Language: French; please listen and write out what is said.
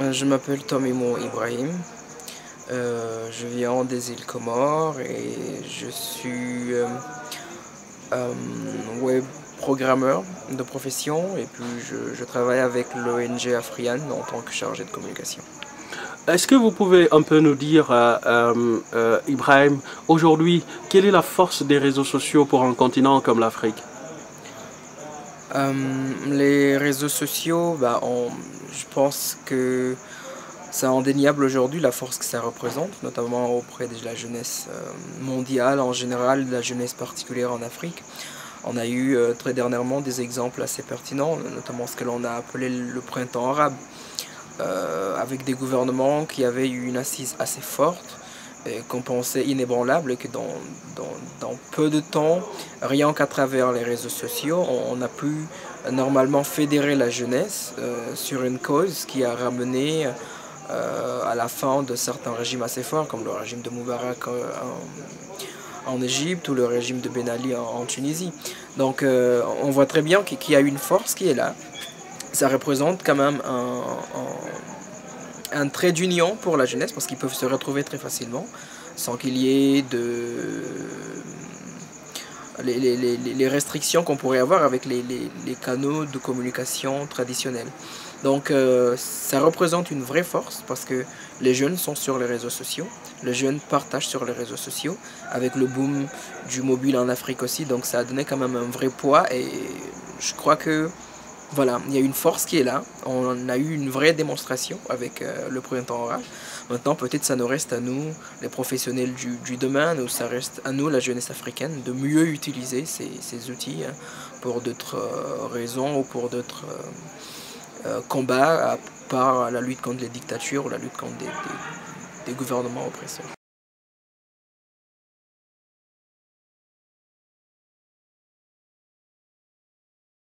Je m'appelle Tomimo Ibrahim. Je viens des îles Comores et je suis euh, web programmeur de profession et puis je travaille avec l'ONG Afriane en tant que chargé de communication. Est-ce que vous pouvez un peu nous dire, Ibrahim, aujourd'hui, quelle est la force des réseaux sociaux pour un continent comme l'Afrique? Les réseaux sociaux, je pense que c'est indéniable aujourd'hui la force que ça représente, notamment auprès de la jeunesse mondiale en général, de la jeunesse particulière en Afrique. On a eu très dernièrement des exemples assez pertinents, notamment ce que l'on a appelé le printemps arabe, avec des gouvernements qui avaient eu une assise assez forte, et qu'on pensait inébranlable, et que dans peu de temps, rien qu'à travers les réseaux sociaux, on a pu normalement fédérer la jeunesse sur une cause qui a ramené à la fin de certains régimes assez forts, comme le régime de Moubarak en Égypte ou le régime de Ben Ali en Tunisie. Donc on voit très bien qu'il y a une force qui est là. Ça représente quand même un trait d'union pour la jeunesse parce qu'ils peuvent se retrouver très facilement sans qu'il y ait les restrictions qu'on pourrait avoir avec les canaux de communication traditionnels. Donc ça représente une vraie force parce que les jeunes sont sur les réseaux sociaux, les jeunes partagent sur les réseaux sociaux, avec le boom du mobile en Afrique aussi, donc ça a donné quand même un vrai poids et je crois que voilà, il y a une force qui est là. On a eu une vraie démonstration avec le printemps arabe. Maintenant, peut-être ça nous reste à nous, les professionnels du domaine, ou ça reste à nous, la jeunesse africaine, de mieux utiliser ces outils pour d'autres raisons ou pour d'autres combats, à part la lutte contre les dictatures ou la lutte contre des gouvernements oppresseurs.